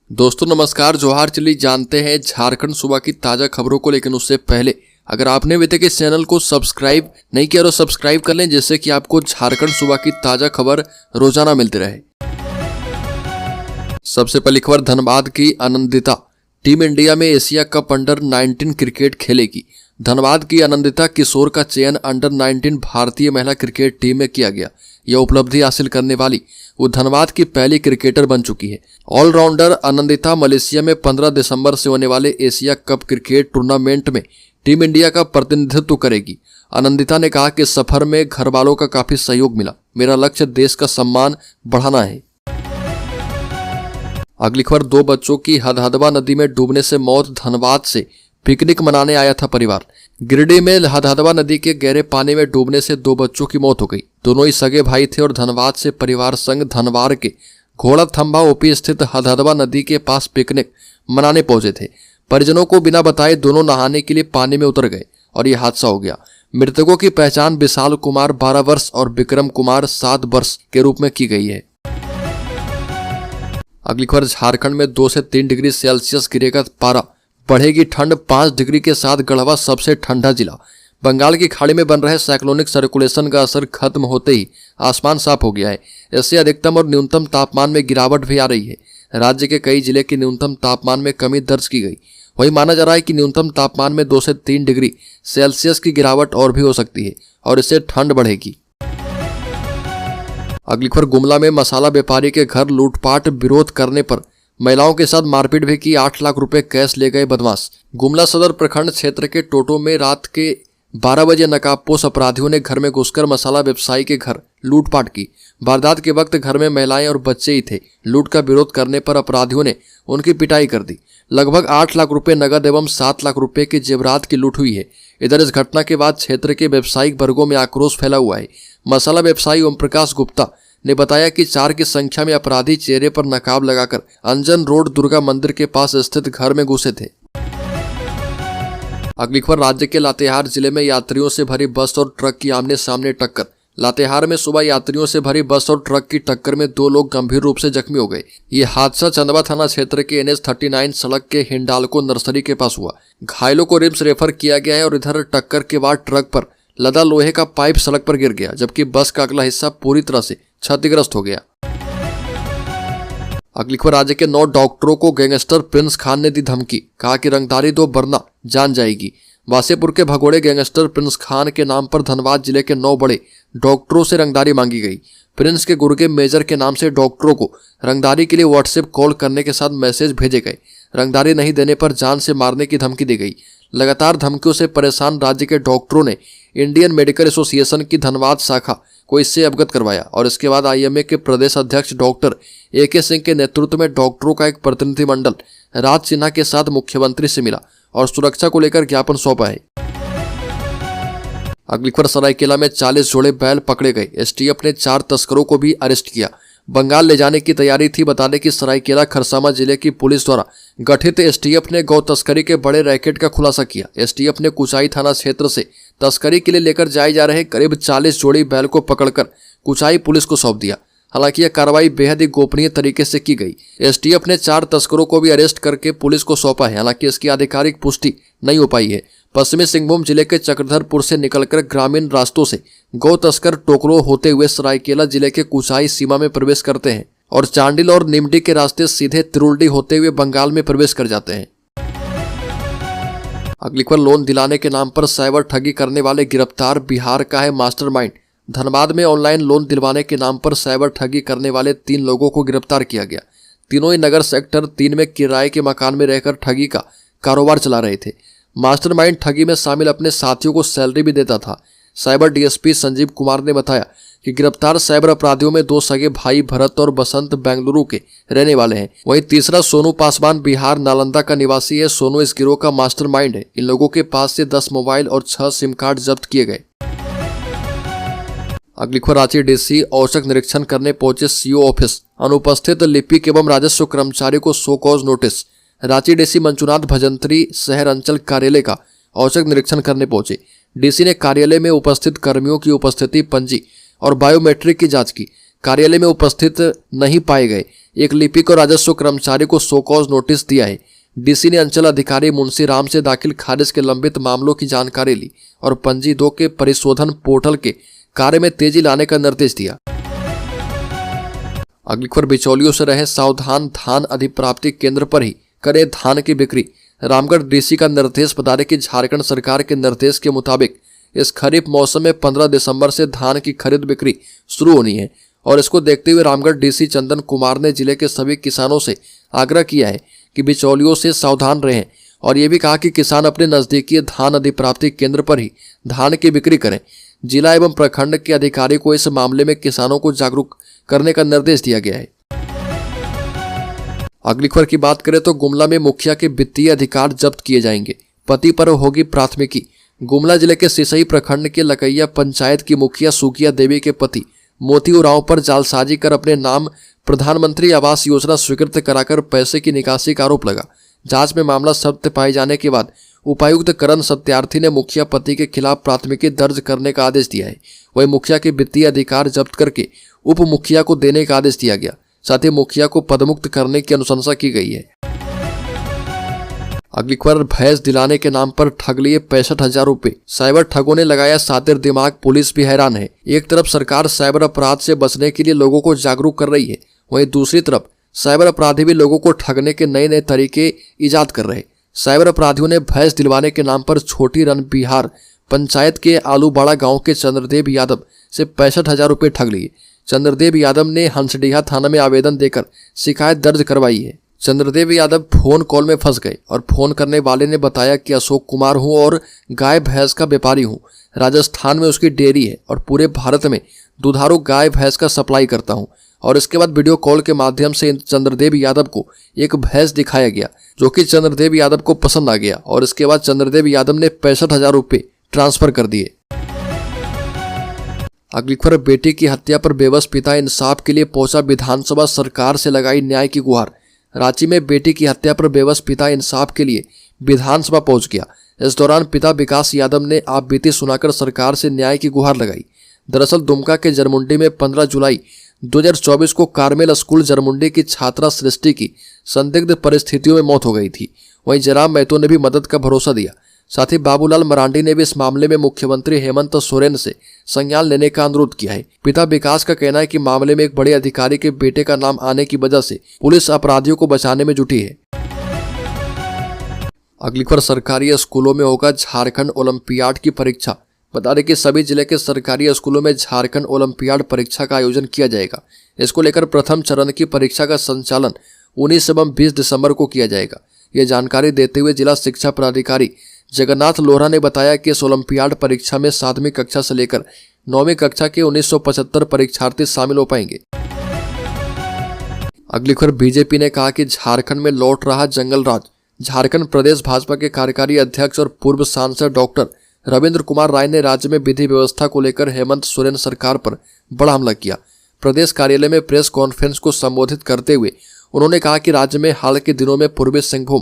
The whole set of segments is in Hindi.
दोस्तों नमस्कार, जोहार। चलिए जानते हैं झारखंड सूबा की ताज़ा खबरों को, लेकिन उससे पहले अगर आपने अभी तक इस चैनल को सब्सक्राइब नहीं किया तो सब्सक्राइब कर लें, जिससे कि आपको झारखंड सूबा की ताज़ा खबर रोजाना मिलती रहे। सबसे पहली खबर, धनबाद की आनंदिता टीम इंडिया में एशिया कप अंडर 19 क्रिकेट खेलेगी। धनबाद की आनंदिता किशोर का चयन अंडर 19 भारतीय महिला क्रिकेट टीम में किया गया। यह उपलब्धि हासिल करने वाली वो धनबाद की पहली क्रिकेटर बन चुकी है। ऑलराउंडर आनंदिता मलेशिया में 15 दिसंबर से होने वाले एशिया कप क्रिकेट टूर्नामेंट में टीम इंडिया का प्रतिनिधित्व करेगी। आनंदिता ने कहा कि सफर में घर वालों का काफी सहयोग मिला। मेरा लक्ष्य देश का सम्मान बढ़ाना है। अगली खबर, 2 बच्चों की हदहदवा नदी में डूबने से मौत। धनबाद से पिकनिक मनाने आया था परिवार। गिरिडीह में हदहदवा नदी के गहरे पानी में डूबने से 2 बच्चों की मौत हो गई। दोनों ही सगे भाई थे और धनबाद से परिवार संग धनवार के घोड़ा थंबा ओपी स्थित हदहदवा नदी के पास पिकनिक मनाने पहुंचे थे। परिजनों को बिना बताए दोनों नहाने के लिए पानी में उतर गए और यह हादसा हो गया। मृतकों की पहचान विशाल कुमार 12 वर्ष और विक्रम कुमार 7 वर्ष के रूप में की गई है। अगली खबर, झारखंड में 2 से 3 डिग्री सेल्सियस गिरेगा पारा, बढ़ेगी ठंड। 5 डिग्री के साथ गढ़वा सबसे ठंडा जिला। बंगाल की खाड़ी में बन रहे साइक्लोनिक सर्कुलेशन का असर खत्म होते ही आसमान साफ हो गया है। इससे अधिकतम और न्यूनतम तापमान में गिरावट भी आ रही है। राज्य के कई जिले के न्यूनतम तापमान में कमी दर्ज की गई। वही माना जा रहा है कि न्यूनतम तापमान में 2 से 3 डिग्री सेल्सियस की गिरावट और भी हो सकती है और इससे ठंड बढ़ेगी। अगली खबर, गुमला में मसाला व्यापारी के घर लूटपाट, विरोध करने पर महिलाओं के साथ मारपीट भी की। 8 लाख रुपए कैश ले गए बदमाश। गुमला सदर प्रखंड क्षेत्र के टोटो में रात के 12 बजे नकाबपोश अपराधियों ने घर में घुसकर मसाला व्यवसायी के घर लूटपाट की। वारदात के वक्त घर में महिलाएं और बच्चे ही थे। लूट का विरोध करने पर अपराधियों ने उनकी पिटाई कर दी। लगभग 8 लाख रुपए नगद एवं 7 लाख रुपए के जेवरात की लूट हुई है। इधर इस घटना के बाद क्षेत्र के व्यावसायिक वर्गों में आक्रोश फैला हुआ है। मसाला व्यवसायी ओम प्रकाश गुप्ता ने बताया कि 4 की संख्या में अपराधी चेहरे पर नकाब लगाकर अंजन रोड दुर्गा मंदिर के पास स्थित घर में घुसे थे। अगली खबर, राज्य के लातेहार जिले में यात्रियों से भरी बस और ट्रक की आमने सामने टक्कर। लातेहार में सुबह यात्रियों से भरी बस और ट्रक की टक्कर में 2 लोग गंभीर रूप से जख्मी हो गए। ये हादसा चंदवा थाना क्षेत्र के NH 39 सड़क के हिंडालको नर्सरी के पास हुआ। घायलों को रिम्स रेफर किया गया है और इधर टक्कर के बाद ट्रक पर लदा लोहे का पाइप सड़क पर गिर गया, जबकि बस का अगला हिस्सा पूरी तरह से क्षतिग्रस्त हो गया। अगली खबर, राज्य के 9 डॉक्टरों को गैंगस्टर प्रिंस खान ने दी धमकी। कहा कि रंगदारी दो वरना जान जाएगी। वासेपुर के भगोड़े गैंगस्टर प्रिंस खान के नाम पर धनबाद जिले के 9 बड़े डॉक्टरों से रंगदारी मांगी गई। प्रिंस के गुर्गे मेजर के नाम से डॉक्टरों को रंगदारी के लिए व्हाट्सएप कॉल करने के साथ मैसेज भेजे गए। रंगदारी नहीं देने पर जान से मारने की धमकी दी गई। लगातार धमकियों से परेशान राज्य के डॉक्टरों ने इंडियन मेडिकल एसोसिएशन की धनबाद शाखा को इससे अवगत करवाया और इसके बाद IMA के प्रदेश अध्यक्ष डॉक्टर AK सिंह के नेतृत्व में डॉक्टरों का एक प्रतिनिधिमंडल राज सिन्हा के साथ मुख्यमंत्री से मिला और सुरक्षा को लेकर ज्ञापन सौंपा है। अगली खबर, सरायकेला में 40 जोड़े बैल पकड़े गए। STF ने 4 तस्करों को भी अरेस्ट किया। बंगाल ले जाने की तैयारी थी। बता दें कि सरायकेला खरसावां जिले की पुलिस द्वारा गठित STF ने गौ तस्करी के बड़े रैकेट का खुलासा किया। STF ने कुचाई थाना क्षेत्र से तस्करी के लिए लेकर जाए जा रहे करीब 40 जोड़ी बैल को पकड़कर कुचाई पुलिस को सौंप दिया। हालांकि यह कार्रवाई बेहद ही गोपनीय तरीके से की गई। STF ने 4 तस्करों को भी अरेस्ट करके पुलिस को सौंपा है। हालांकि इसकी आधिकारिक पुष्टि नहीं हो पाई है। पश्चिमी सिंहभूम जिले के चक्रधरपुर से निकलकर ग्रामीण रास्तों से गौ तस्कर टोकरो होते हुए सरायकेला जिले के कुचाई सीमा में प्रवेश करते हैं और चांडिल और निमडी के रास्ते सीधे तिरुल्डी होते हुए बंगाल में प्रवेश कर जाते हैं। अगली खबर, लोन दिलाने के नाम पर साइबर ठगी करने वाले गिरफ्तार। बिहार का है मास्टरमाइंड। धनबाद में ऑनलाइन लोन दिलवाने के नाम पर साइबर ठगी करने वाले 3 लोगों को गिरफ्तार किया गया। तीनों ही नगर सेक्टर 3 में किराए के मकान में रहकर ठगी का कारोबार चला रहे थे। मास्टरमाइंड ठगी में शामिल अपने साथियों को सैलरी भी देता था। साइबर DSP संजीव कुमार ने बताया कि गिरफ्तार साइबर अपराधियों में 2 सगे भाई भरत और बसंत बेंगलुरु के रहने वाले हैं। वहीं तीसरा सोनू पासवान बिहार नालंदा का निवासी है। सोनू इस गिरोह का मास्टरमाइंड है। इन लोगों के पास से 10 मोबाइल और 6 सिम कार्ड जब्त किए गए। अगली खबर, रांची DC औचक निरीक्षण करने पहुंचे CO ऑफिस। अनुपस्थित लिपिक एवं राजस्व कर्मचारी को show cause notice. Ranchi DC Manjunath Bhajantri शहर अंचल कार्यालय का औचक निरीक्षण करने पहुंचे। DC ने कार्यालय में उपस्थित कर्मियों की उपस्थिति, पंजी और बायोमेट्रिक की जांच की। कार्यालय में उपस्थित नहीं पाए गए एक लिपिक और राजस्व कर्मचारी को शो कॉज नोटिस दिया है। डीसी ने अंचल अधिकारी मुंशी राम से दाखिल खारिज के लंबित मामलों की जानकारी ली और पंजी 2 के परिशोधन पोर्टल के कार्य में तेजी लाने का निर्देश दिया। अगली खबर, बिचौलियों से रहे सावधान, धान अधिप्राप्ति केंद्र पर ही करे धान की बिक्री। रामगढ़ डीसी का निर्देश बता दें कि झारखंड सरकार के निर्देश के मुताबिक इस खरीफ मौसम में 15 दिसंबर से धान की खरीद बिक्री शुरू होनी है और इसको देखते हुए रामगढ़ डीसी चंदन कुमार ने जिले के सभी किसानों से आग्रह किया है कि बिचौलियों से सावधान रहें और ये भी कहा कि किसान अपने नजदीकी धान अधिप्राप्ति केंद्र पर ही धान की बिक्री करें। जिला एवं प्रखंड के अधिकारी को इस मामले में किसानों को जागरूक करने का निर्देश दिया गया है। अगली खबर की बात करें तो गुमला में मुखिया के वित्तीय अधिकार जब्त किए जाएंगे, पति पर होगी प्राथमिकी। गुमला जिले के सिसई प्रखंड के लकैया पंचायत की मुखिया सुकिया देवी के पति मोती उरांव पर जालसाजी कर अपने नाम प्रधानमंत्री आवास योजना स्वीकृत कराकर पैसे की निकासी का आरोप लगा। जांच में मामला सत्य पाए जाने के बाद उपायुक्त करण सत्यार्थी ने मुखिया पति के खिलाफ प्राथमिकी दर्ज करने का आदेश दिया है। वही मुखिया के वित्तीय अधिकार जब्त करके उप मुखिया को देने का आदेश दिया गया। साथ ही मुखिया को पदमुक्त करने की अनुशंसा की गई है। अगली खबर, भैंस दिलाने के नाम पर ठग लिए 65,000 रुपए। साइबर ठगों ने लगाया सातिर दिमाग, पुलिस भी हैरान है। एक तरफ सरकार साइबर अपराध से बचने के लिए लोगों को जागरूक कर रही है, वहीं दूसरी तरफ साइबर अपराधी भी लोगों को ठगने के नए नए तरीके इजाद कर रहे। साइबर अपराधियों ने भैंस दिलवाने के नाम पर छोटी रन बिहार पंचायत के आलूबाड़ा गांव के चंद्रदेव यादव से 65,000 रुपए ठग लिए। चंद्रदेव यादव ने हंसडीहा थाना में आवेदन देकर शिकायत दर्ज करवाई है। चंद्रदेव यादव फोन कॉल में फंस गए और फोन करने वाले ने बताया कि अशोक कुमार हूं और गाय भैंस का व्यापारी हूं। राजस्थान में उसकी डेयरी है और पूरे भारत में दुधारू गाय भैंस का सप्लाई करता हूं। और इसके बाद वीडियो कॉल के माध्यम से चंद्रदेव यादव को एक भैंस दिखाया गया जो कि चंद्रदेव यादव को पसंद आ गया और इसके बाद चंद्रदेव यादव ने 65,000 रुपए ट्रांसफर कर दिए। अगली खबर, बेटी की हत्या पर बेबस पिता इंसाफ के लिए पहुंचा विधानसभा, सरकार से लगाई न्याय की गुहार। रांची में बेटी की हत्या पर बेबस पिता इंसाफ के लिए विधानसभा पहुंच गया। इस दौरान पिता विकास यादव ने आपबीती सुनाकर सरकार से न्याय की गुहार लगाई। दरअसल दुमका के जरमुंडी में 15 जुलाई 2024 को कार्मेल स्कूल जरमुंडी की छात्रा सृष्टि की संदिग्ध परिस्थितियों में मौत हो गई थी। वहीं जयराम महतो ने भी मदद का भरोसा दिया। साथ ही बाबूलाल मरांडी ने भी इस मामले में मुख्यमंत्री हेमंत सोरेन से संज्ञान लेने का अनुरोध किया है। पिता विकास का कहना है कि मामले में एक बड़े अधिकारी के बेटे का नाम आने की वजह से पुलिस अपराधियों को बचाने में जुटी है। अगली खबर, सरकारी स्कूलों में होगा झारखंड ओलंपियाड की परीक्षा। बता दें कि सभी जिले के सरकारी स्कूलों में झारखंड ओलंपियाड परीक्षा का आयोजन किया जाएगा। इसको लेकर प्रथम चरण की परीक्षा का संचालन 19 एवं 20 दिसंबर को किया जाएगा। यह जानकारी देते हुए जिला शिक्षा पदाधिकारी जगन्नाथ लोहरा ने बताया कि इस ओलंपियाड परीक्षा में 7वीं कक्षा से लेकर 9वीं कक्षा के 1975 परीक्षार्थी शामिल हो पाएंगे। अगली खबर, बीजेपी ने कहा कि झारखंड में लौट रहा जंगल राज। झारखंड प्रदेश भाजपा के कार्यकारी अध्यक्ष और पूर्व सांसद डॉक्टर रविंद्र कुमार राय ने राज्य में विधि व्यवस्था को लेकर हेमंत सोरेन सरकार पर बड़ा हमला किया। प्रदेश कार्यालय में प्रेस कॉन्फ्रेंस को संबोधित करते हुए उन्होंने कहा कि राज्य में हाल के दिनों में पूर्वी सिंहभूम,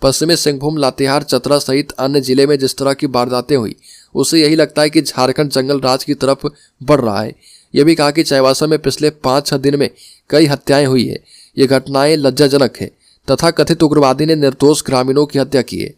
पश्चिमी सिंहभूम, लातेहार, चतरा सहित अन्य जिले में जिस तरह की वारदातें हुई उससे यही लगता है कि झारखंड जंगल राज की तरफ बढ़ रहा है। यह भी कहा कि चाईबासा में पिछले 5-6 दिन में कई हत्याएं हुई है। ये घटनाएं लज्जाजनक है तथा कथित उग्रवादी ने निर्दोष ग्रामीणों की हत्या की है।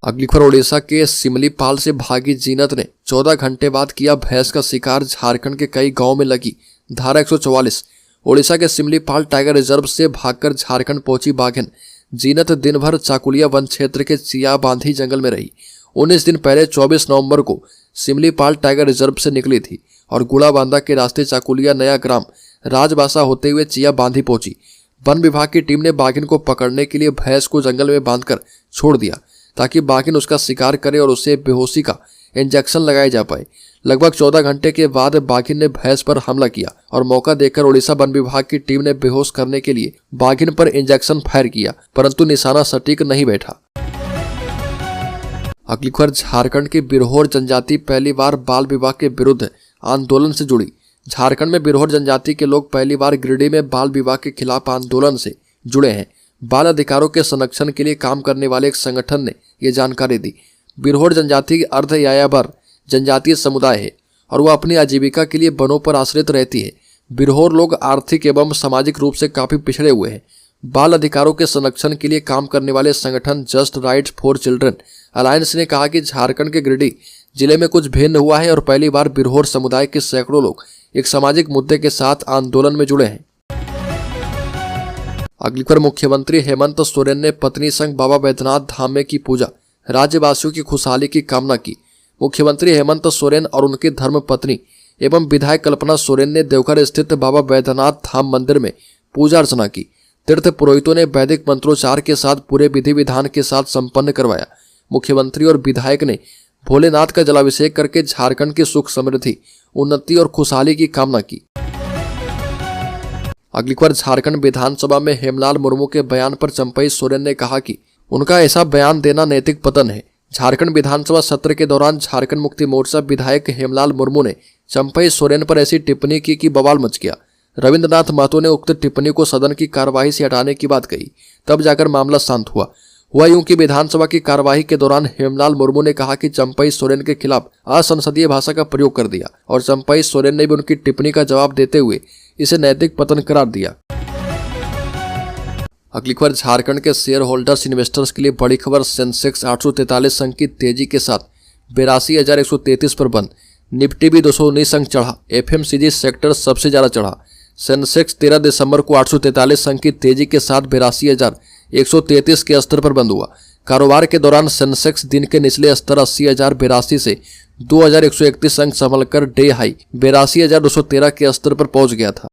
अगली खबर, ओडिशा के सिमलीपाल से भागी जीनत ने 14 घंटे बाद किया भैंस का शिकार। झारखंड के कई गांव में लगी धारा 144। ओडिशा के सिमलीपाल टाइगर रिजर्व से भागकर झारखंड पहुंची बाघिन जीनत दिन भर चाकुलिया वन क्षेत्र के चिया बांधी जंगल में रही। 19 दिन पहले 24 नवंबर को सिमलीपाल टाइगर रिजर्व से निकली थी और गुड़ाबांधा के रास्ते चाकुलिया नया ग्राम राजबासा होते हुए चिया बांधी पहुंची। वन विभाग की टीम ने बाघिन को पकड़ने के लिए भैंस को जंगल में बांधकर छोड़ दिया ताकि बाघिन उसका शिकार करे और उसे बेहोशी का इंजेक्शन लगाया जा पाए। लगभग 14 घंटे के बाद बाघिन ने भैंस पर हमला किया और मौका देखकर ओडिशा वन विभाग की टीम ने बेहोश करने के लिए बाघिन पर इंजेक्शन फायर किया, परंतु निशाना सटीक नहीं बैठा। अगली खबर, झारखंड की बिरहोर जनजाति पहली बार बाल विवाह के विरुद्ध आंदोलन से जुड़ी। झारखंड में बिरहोर जनजाति के लोग पहली बार गिरिडीह में बाल विवाह के खिलाफ आंदोलन से जुड़े हैं। बाल अधिकारों के संरक्षण के लिए काम करने वाले एक संगठन ने यह जानकारी दी। बिरहोर जनजाति अर्ध यायावर जनजातीय समुदाय है और वह अपनी आजीविका के लिए वनों पर आश्रित रहती है। बिरहोर लोग आर्थिक एवं सामाजिक रूप से काफी पिछड़े हुए हैं। बाल अधिकारों के संरक्षण के लिए काम करने वाले संगठन just rights for children alliance ने कहा कि झारखंड के गिरिडीह जिले में कुछ भिन्न हुआ है और पहली बार बिरहोर समुदाय के सैकड़ों लोग एक सामाजिक मुद्दे के साथ आंदोलन में जुड़े हैं। अगली खबर, मुख्यमंत्री हेमंत सोरेन ने पत्नी संग बाबा बैद्यनाथ धाम में की पूजा, राज्यवासियों की खुशहाली की कामना की। मुख्यमंत्री हेमंत सोरेन और उनकी धर्मपत्नी एवं विधायक कल्पना सोरेन ने देवघर स्थित बाबा बैद्यनाथ धाम मंदिर में पूजा अर्चना की। तीर्थ पुरोहितों ने वैदिक मंत्रोच्चार के साथ पूरे विधि विधान के साथ संपन्न करवाया। मुख्यमंत्री और विधायक ने भोलेनाथ का जलाभिषेक करके झारखंड की सुख समृद्धि, उन्नति और खुशहाली की कामना की। अगली खबर, झारखंड विधानसभा में हेमलाल मुर्मू के बयान पर चंपई सोरेन ने कहा कि उनका ऐसा बयान देना नैतिक पतन है। झारखंड विधानसभा सत्र के दौरान झारखंड मुक्ति मोर्चा विधायक हेमलाल मुर्मू ने चंपई सोरेन पर ऐसी टिप्पणी की कि बवाल मच गया। रविंद्रनाथ महतो ने उक्त टिप्पणी को सदन की कार्यवाही से हटाने की बात कही, तब जाकर मामला शांत हुआ यूं कि विधानसभा की कार्यवाही के दौरान हेमलाल मुर्मू ने कहा कि चंपई सोरेन के खिलाफ असंसदीय भाषा का प्रयोग कर दिया और चंपई सोरेन ने भी उनकी टिप्पणी का जवाब देते हुए इसे नैतिक पतन करार दिया। अगली खबर, झारखंड के शेयर होल्डर्स इन्वेस्टर्स के लिए बड़ी खबर, सेंसेक्स 843 अंक की तेजी के साथ 82,133 पर बंद। निफ्टी भी 219 अंक चढ़ा। एफएमसीजी सेक्टर सबसे ज्यादा चढ़ा। सेंसेक्स 13 दिसंबर को 843 अंक की तेजी के साथ 82,133 के स्तर पर बंद हुआ। कारोबार के दौरान सेंसेक्स दिन के निचले स्तर 80,082 से 2,131 अंक संभलकर डे हाई 82,213 के स्तर पर पहुंच गया था।